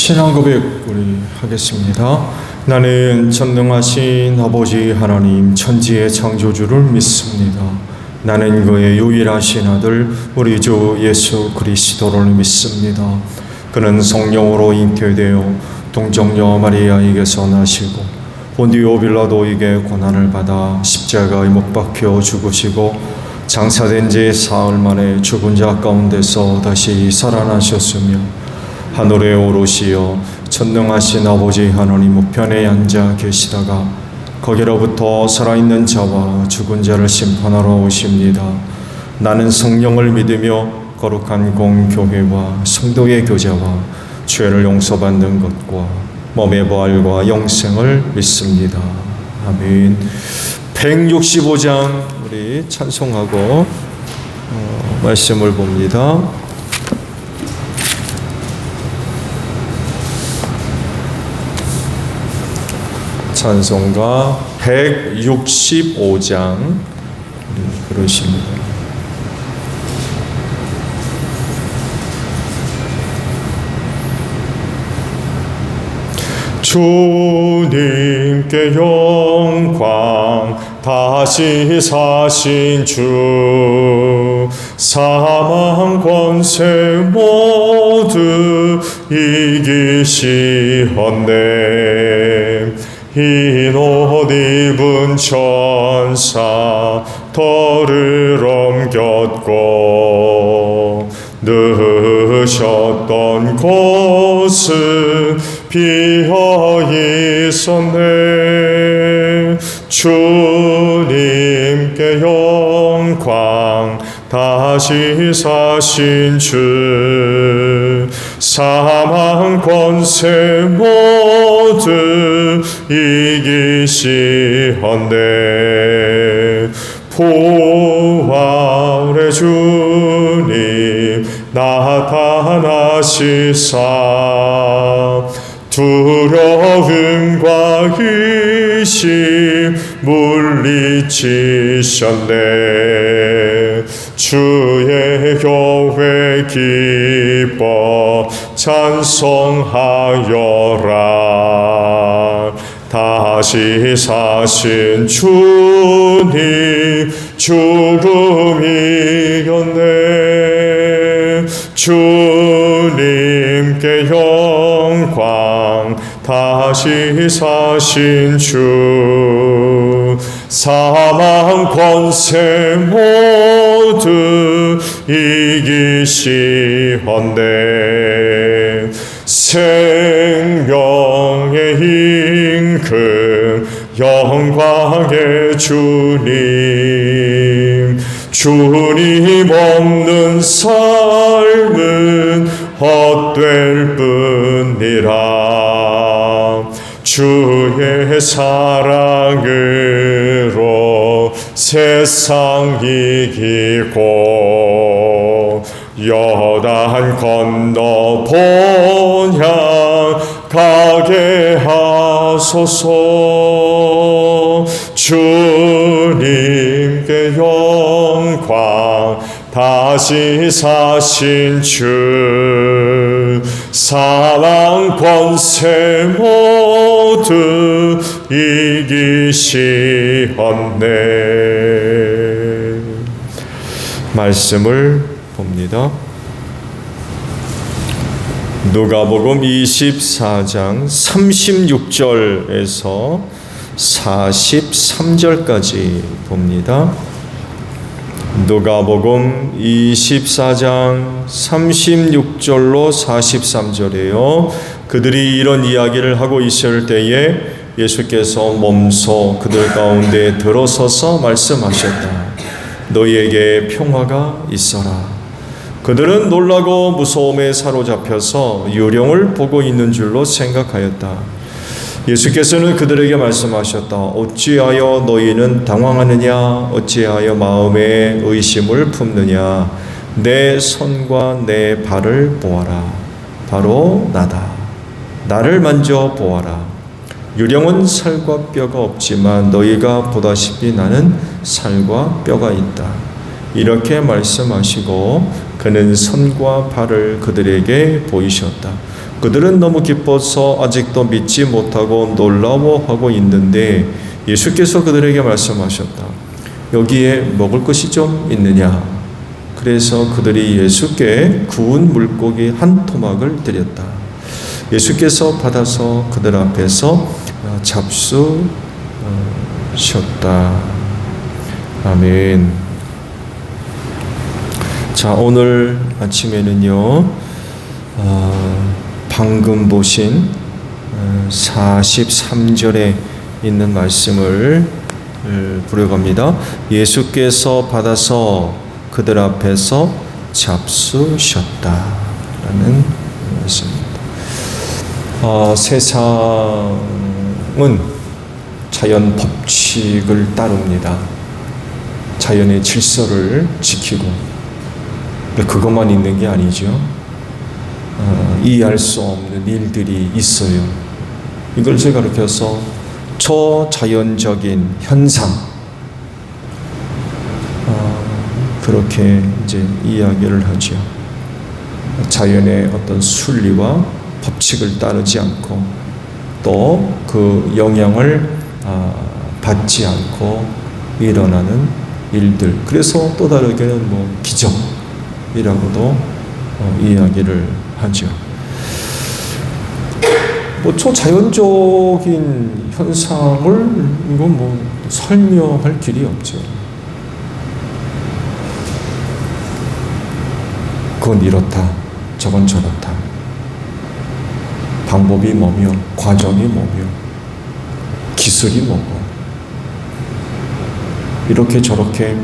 신앙 고백 우리 하겠습니다. 나는 전능하신 아버지 하나님 천지의 창조주를 믿습니다. 나는 그의 유일하신 아들 우리 주 예수 그리스도를 믿습니다. 그는 성령으로 잉태되어 동정녀 마리아에게서 나시고 본디오 빌라도에게 고난을 받아 십자가에 못 박혀 죽으시고 장사된 지 사흘 만에 죽은 자 가운데서 다시 살아나셨으며 하늘에 오르시어 전능하신 아버지 하나님 우편에 앉아 계시다가 거기로부터 살아있는 자와 죽은 자를 심판하러 오십니다. 나는 성령을 믿으며 거룩한 공교회와 성도의 교제와 죄를 용서받는 것과 몸의 부활과 영생을 믿습니다. 아멘. 165장 우리 찬송하고 말씀을 봅니다. 찬송가 165장 그러십니다. 주님께 영광 다시 사신 주 사망 권세 모두 이기시었네. 흰 옷 입은 천사 덜을 옮겼고 넣으셨던 곳은 비어 있었네. 주님께 영광 다시 사신 주 사망 권세 모두 이기시었네. 부활의 주님 나타나시사 두려움과 의심 물리치셨네. 주의 교회 기뻐 찬송하여라. 다시 사신 주님 죽음 이겼네. 주님께 영광 다시 사신 주 사망 권세 모두 이기시었네. 생명의 임금 영광의 주님 없는 삶은 헛될 뿐이라. 주의 사랑으로 세상 이기고 여단 건너 본향 가게 하소서. 주님께 영광 다시 사신 주 사망 권세 모두 이기시었네. 말씀을 봅니다. 누가복음 24장 36절에서 43절까지 봅니다. 누가복음 24장 36절로 43절이에요. 그들이 이런 이야기를 하고 있을 때에 예수께서 몸소 그들 가운데 들어서서 말씀하셨다. 너희에게 평화가 있어라. 그들은 놀라고 무서움에 사로잡혀서 유령을 보고 있는 줄로 생각하였다. 예수께서는 그들에게 말씀하셨다. 어찌하여 너희는 당황하느냐? 어찌하여 마음에 의심을 품느냐? 내 손과 내 발을 보아라. 바로 나다. 나를 만져 보아라. 유령은 살과 뼈가 없지만 너희가 보다시피 나는 살과 뼈가 있다. 이렇게 말씀하시고 그는 손과 발을 그들에게 보이셨다. 그들은 너무 기뻐서 아직도 믿지 못하고 놀라워하고 있는데 예수께서 그들에게 말씀하셨다. 여기에 먹을 것이 좀 있느냐? 그래서 그들이 예수께 구운 물고기 한 토막을 드렸다. 예수께서 받아서 그들 앞에서 잡수셨다. 아멘. 자, 오늘 아침에는요, 방금 보신 43절에 있는 말씀을 부려갑니다. 예수께서 받아서 그들 앞에서 잡수셨다 라는 말씀입니다. 세상은 자연 법칙을 따릅니다. 자연의 질서를 지키고, 그것만 있는 게 아니죠. 이해할 수 없는 일들이 있어요. 이걸 제가 그렇게 해서 초자연적인 현상, 그렇게 이제 이야기를 하죠. 자연의 어떤 순리와 법칙을 따르지 않고 또 그 영향을 받지 않고 일어나는 일들. 그래서 또 다르게는 기적이라고도 이야기를 하죠. 초자연적인 현상을 이건 설명할 길이 없죠. 그건 이렇다, 저건 저렇다. 방법이 뭐며, 과정이 뭐며, 기술이 뭐고, 이렇게 저렇게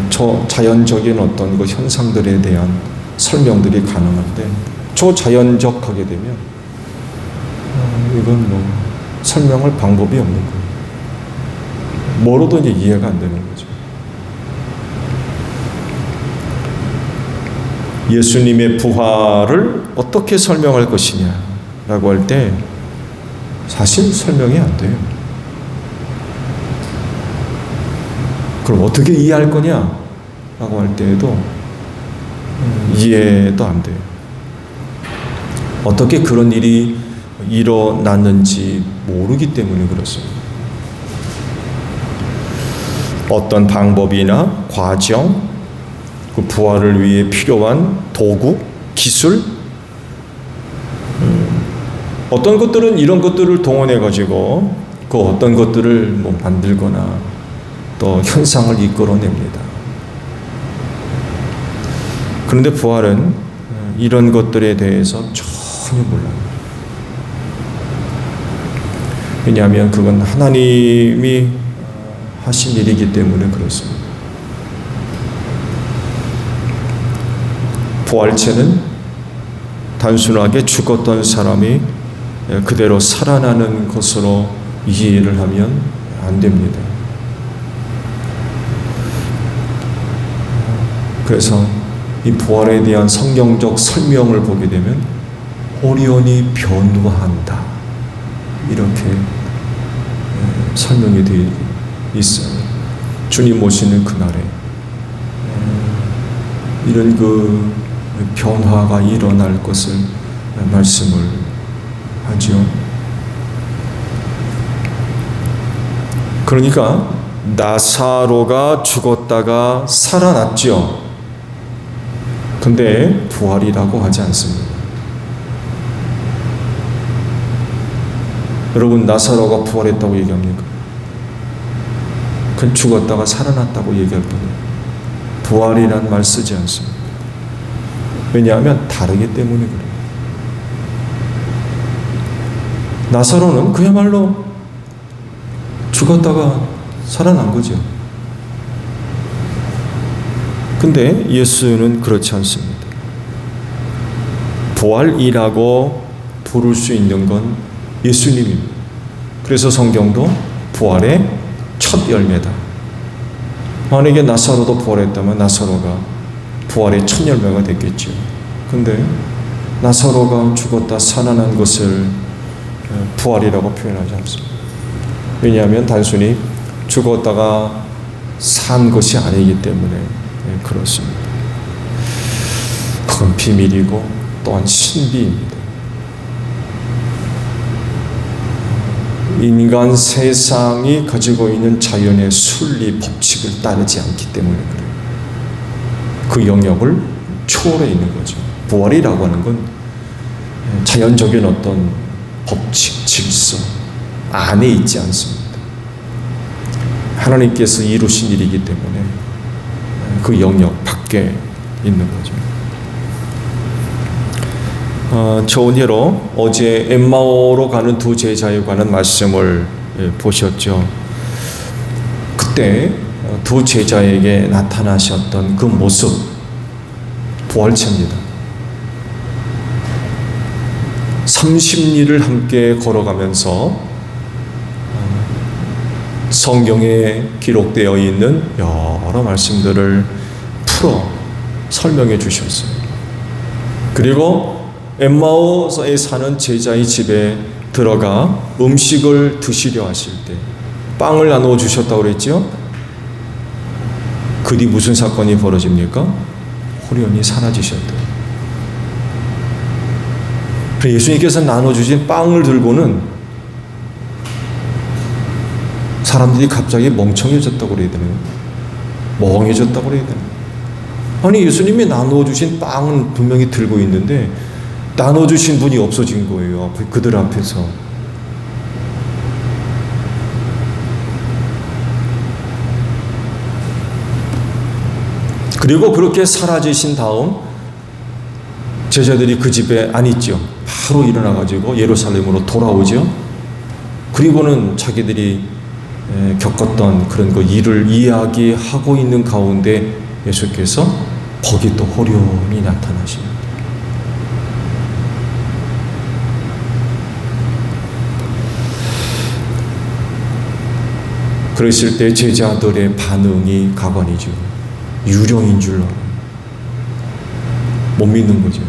초자연적인 어떤 그 현상들에 대한 설명들이 가능한데, 초자연적하게 되면 이건 설명할 방법이 없는 거예요. 뭐로도 이제 이해가 안 되는 거죠. 예수님의 부활을 어떻게 설명할 것이냐라고 할 때 사실 설명이 안 돼요. 그럼 어떻게 이해할 거냐라고 할 때에도 이해도 안 돼요. 어떻게 그런 일이 일어났는지 모르기 때문에 그렇습니다. 어떤 방법이나 과정, 그 부활을 위해 필요한 도구, 기술, 어떤 것들은 이런 것들을 동원해 가지고 그 어떤 것들을 만들거나 또 현상을 이끌어냅니다. 그런데 부활은 이런 것들에 대해서 전혀 몰라요. 왜냐하면 그건 하나님이 하신 일이기 때문에 그렇습니다. 부활체는 단순하게 죽었던 사람이 그대로 살아나는 것으로 이해를 하면 안 됩니다. 그래서 이 부활에 대한 성경적 설명을 보게 되면 호련히 변화한다, 이렇게 설명이 되어 있어요. 주님 오시는 그날에 이런 그 변화가 일어날 것을 말씀을 하죠. 그러니까 나사로가 죽었다가 살아났죠. 근데 부활이라고 하지 않습니다. 여러분, 나사로가 부활했다고 얘기합니까? 그건 죽었다가 살아났다고 얘기할 뿐이에요. 부활이라는 말 쓰지 않습니다. 왜냐하면 다르기 때문에 그래요. 나사로는 그야말로 죽었다가 살아난 거죠. 근데 예수는 그렇지 않습니다. 부활이라고 부를 수 있는 건 예수님입니다. 그래서 성경도 부활의 첫 열매다. 만약에 나사로도 부활했다면 나사로가 부활의 첫 열매가 됐겠죠. 근데 나사로가 죽었다 살아난 것을 부활이라고 표현하지 않습니다. 왜냐하면 단순히 죽었다가 산 것이 아니기 때문에 그렇습니다. 그건 비밀이고 또한 신비입니다. 인간 세상이 가지고 있는 자연의 순리 법칙을 따르지 않기 때문에 그래요. 그 영역을 초월해 있는 거죠. 부활이라고 하는 건 자연적인 어떤 법칙, 질서 안에 있지 않습니다. 하나님께서 이루신 일이기 때문에 그 영역 밖에 있는 거죠. 좋은 예로 어제 엠마오로 가는 두 제자에 관한 말씀을 보셨죠. 그때 두 제자에게 나타나셨던 그 모습, 부활체입니다. 30리를 함께 걸어가면서 성경에 기록되어 있는 여러 말씀들을 풀어 설명해 주셨어요. 그리고 엠마오에 사는 제자의 집에 들어가 음식을 드시려 하실 때 빵을 나누어 주셨다고 그랬죠? 그 뒤 무슨 사건이 벌어집니까? 호련히 사라지셨대요. 예수님께서 나눠주신 빵을 들고는 사람들이 갑자기 멍청해졌다고 그래야 되나요? 멍해졌다고 그래야 되나요? 아니, 예수님이 나눠주신 빵은 분명히 들고 있는데 나눠주신 분이 없어진 거예요. 그들 앞에서. 그리고 그렇게 사라지신 다음 제자들이 그 집에 안 있죠. 바로 일어나가지고 예루살렘으로 돌아오죠. 그리고는 자기들이 겪었던 그런 그 일을 이야기하고 있는 가운데 예수께서 거기 또 호련히 나타나십니다. 그랬을 때 제자들의 반응이 가관이죠. 유령인 줄 알아요. 못 믿는 거죠.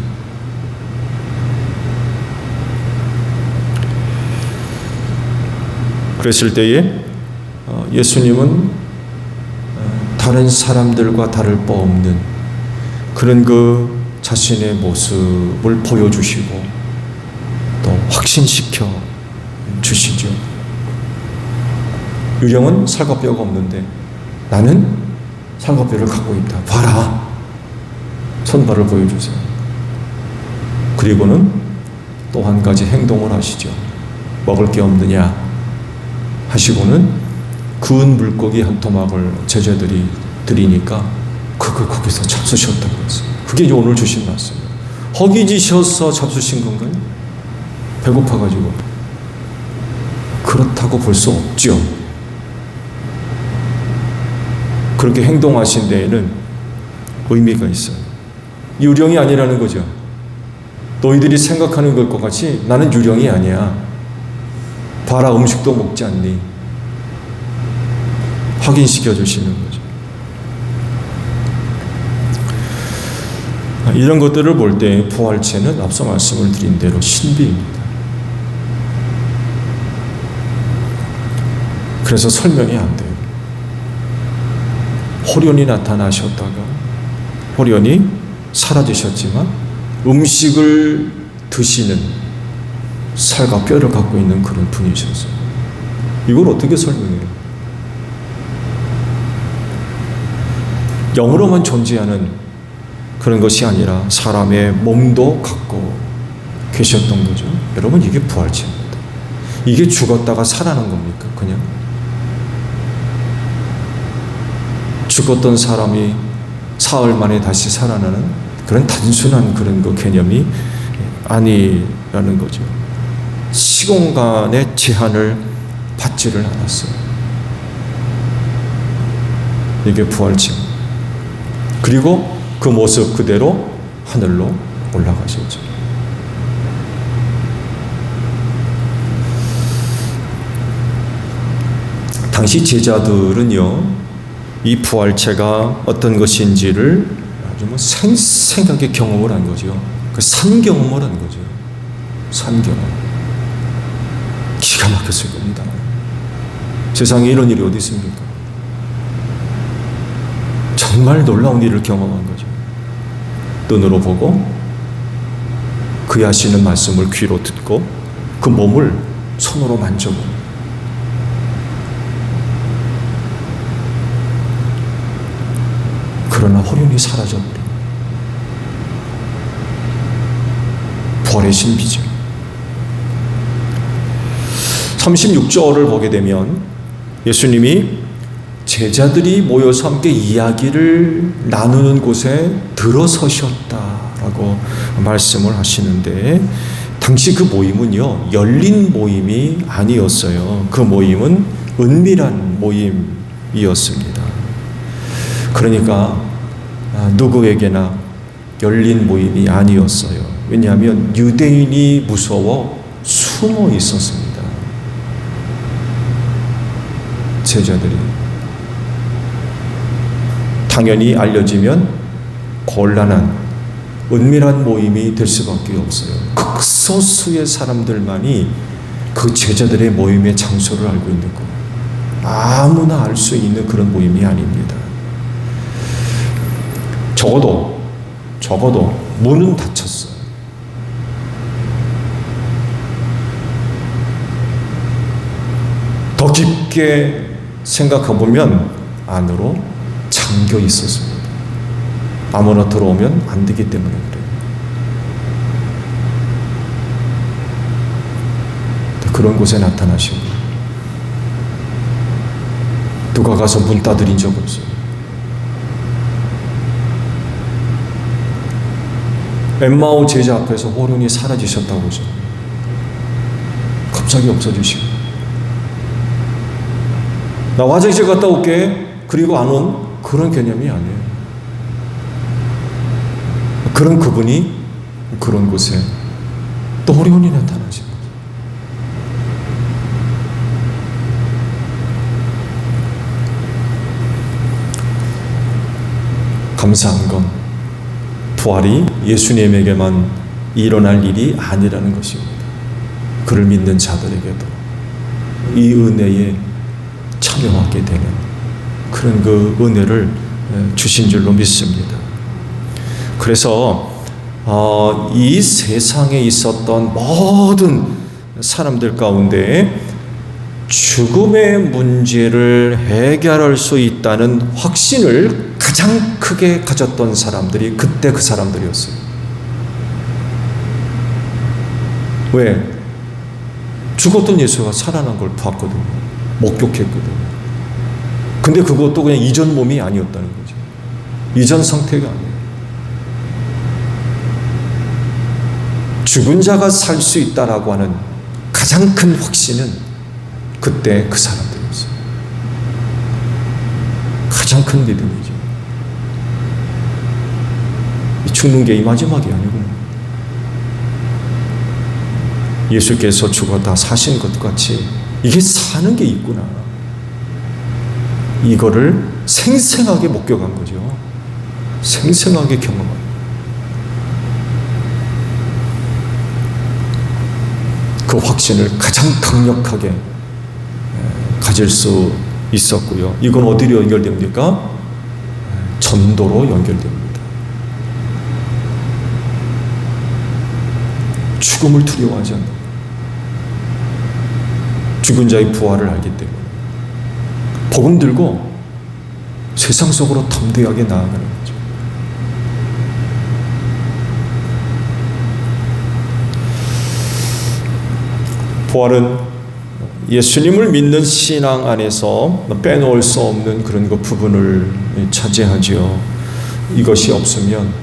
그랬을 때에 예수님은 다른 사람들과 다를 바 없는 그런 그 자신의 모습을 보여주시고 또 확신시켜 주시죠. 유령은 살과 뼈가 없는데 나는 살과 뼈를 갖고 있다. 봐라. 손발을 보여주세요. 그리고는 또 한 가지 행동을 하시죠. 먹을 게 없느냐 하시고는 구운 물고기 한 토막을 제자들이 드리니까 그걸 거기서 잡수셨다고 했어요. 그게 오늘 주신 말씀이에요. 허기지셔서 잡수신 건가요? 배고파가지고. 그렇다고 볼 수 없죠. 그렇게 행동하신 데에는 의미가 있어요. 유령이 아니라는 거죠. 너희들이 생각하는 것과 같이 나는 유령이 아니야. 봐라, 음식도 먹지 않니? 확인시켜 주시는 거죠. 이런 것들을 볼 때 부활체는 앞서 말씀을 드린 대로 신비입니다. 그래서 설명이 안 돼요. 호련히 나타나셨다가 호련히 사라지셨지만 음식을 드시는 살과 뼈를 갖고 있는 그런 분이셨어요. 이걸 어떻게 설명해요? 영으로만 존재하는 그런 것이 아니라 사람의 몸도 갖고 계셨던 거죠. 여러분, 이게 부활체입니다. 이게 죽었다가 살아난 겁니까? 그냥 죽었던 사람이 사흘 만에 다시 살아나는 그런 단순한 그런 그 개념이 아니라는 거죠. 시공간의 제한을 받지를 않았어요. 이게 부활체입니다. 그리고 그 모습 그대로 하늘로 올라가셨죠. 당시 제자들은요, 이 부활체가 어떤 것인지를 아주 생생하게 경험을 한 거죠. 그 산경험을 한 거죠. 산경험. 기가 막혔을 겁니다. 세상에 이런 일이 어디 있습니까? 정말 놀라운 일을 경험한 거죠. 눈으로 보고 그의 하시는 말씀을 귀로 듣고 그 몸을 손으로 만져보고 그러나 호련히 사라져버린 부활의 신비죠. 36절을 보게 되면 예수님이 제자들이 모여서 함께 이야기를 나누는 곳에 들어서셨다라고 말씀을 하시는데, 당시 그 모임은요, 열린 모임이 아니었어요. 그 모임은 은밀한 모임이었습니다. 그러니까 누구에게나 열린 모임이 아니었어요. 왜냐하면 유대인이 무서워 숨어 있었습니다. 제자들이 당연히 알려지면 곤란한 은밀한 모임이 될 수밖에 없어요. 극소수의 사람들만이 그 제자들의 모임의 장소를 알고 있는 거, 아무나 알 수 있는 그런 모임이 아닙니다. 적어도 문은 닫혔어요. 더 깊게 생각해보면 안으로 잠겨 있었습니다. 아무나 들어오면 안 되기 때문에 그래요. 그런 곳에 나타나시고 누가 가서 문 따드린 적 없어요. 엠마오 제자 앞에서 호련히 사라지셨다고 하죠. 갑자기 없어지시고, 나 화장실 갔다 올게, 그리고 안 온 그런 개념이 아니에요. 그런 그분이 그런 곳에 또 호련히 나타나신 거죠. 감사한 건 부활이 예수님에게만 일어날 일이 아니라는 것입니다. 그를 믿는 자들에게도 이 은혜에 참여하게 되는 그런 그 은혜를 주신 줄로 믿습니다. 그래서 이 세상에 있었던 모든 사람들 가운데 죽음의 문제를 해결할 수 있다는 확신을 가장 크게 가졌던 사람들이 그때 그 사람들이었어요. 왜? 죽었던 예수가 살아난 걸 봤거든요. 목격했거든요. 근데 그것도 그냥 이전 몸이 아니었다는 거죠. 이전 상태가 아니에요. 죽은 자가 살 수 있다라고 하는 가장 큰 확신은 그때 그 사람들이었어요. 가장 큰 믿음이죠. 죽는 게 이 마지막이 아니구나. 예수께서 죽었다 사신 것 같이 이게 사는 게 있구나. 이거를 생생하게 목격한 거죠. 생생하게 경험한. 그 확신을 가장 강력하게 가질 수 있었고요. 이건 어디로 연결됩니까? 전도로 연결됩니다. 죽음을 두려워하지 않는다. 죽은 자의 부활을 알기 때문에 복음 들고 세상 속으로 담대하게 나아가는 거죠. 부활은 예수님을 믿는 신앙 안에서 빼놓을 수 없는 그런 그 부분을 차지하죠. 이것이 없으면,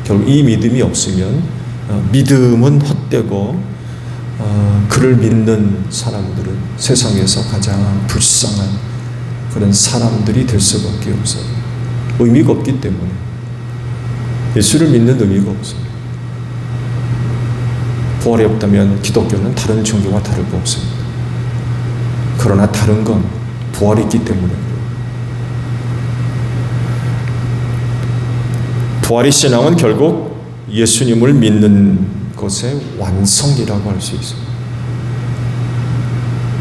결국 이 믿음이 없으면 믿음은 헛되고 그를 믿는 사람들은 세상에서 가장 불쌍한 그런 사람들이 될 수밖에 없어요. 의미가 없기 때문에. 예수를 믿는 의미가 없어요. 부활이 없다면 기독교는 다른 종교와 다를 거 없습니다. 그러나 다른 건 부활이 있기 때문에. 부활의 신앙은 결국 예수님을 믿는 것의 완성이라고 할 수 있어요.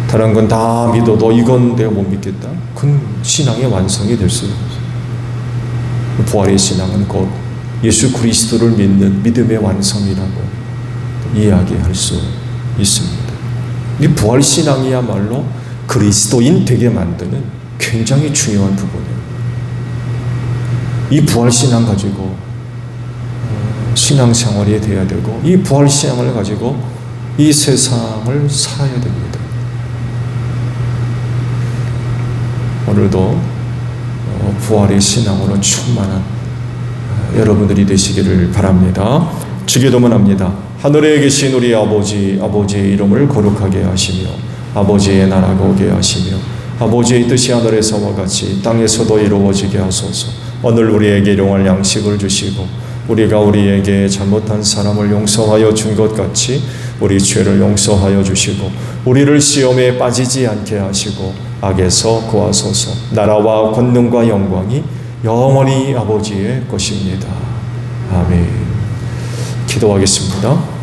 다른 건 다 믿어도 이건 내가 못 믿겠다. 그건 신앙의 완성이 될 수가 없어요. 부활의 신앙은 곧 예수 그리스도를 믿는 믿음의 완성이라고 이야기할 수 있습니다. 이 부활 신앙이야말로 그리스도인 되게 만드는 굉장히 중요한 부분이에요. 이 부활신앙 가지고 신앙생활이 돼야 되고, 이 부활신앙을 가지고 이 세상을 살아야 됩니다. 오늘도 부활의 신앙으로 충만한 여러분들이 되시기를 바랍니다. 주기도문 합니다. 하늘에 계신 우리 아버지, 아버지의 이름을 거룩하게 하시며 아버지의 나라가 오게 하시며 아버지의 뜻이 하늘에서와 같이 땅에서도 이루어지게 하소서. 오늘 우리에게 일용할 양식을 주시고 우리가 우리에게 잘못한 사람을 용서하여 준 것 같이 우리 죄를 용서하여 주시고 우리를 시험에 빠지지 않게 하시고 악에서 구하소서. 나라와 권능과 영광이 영원히 아버지의 것입니다. 아멘. 기도하겠습니다.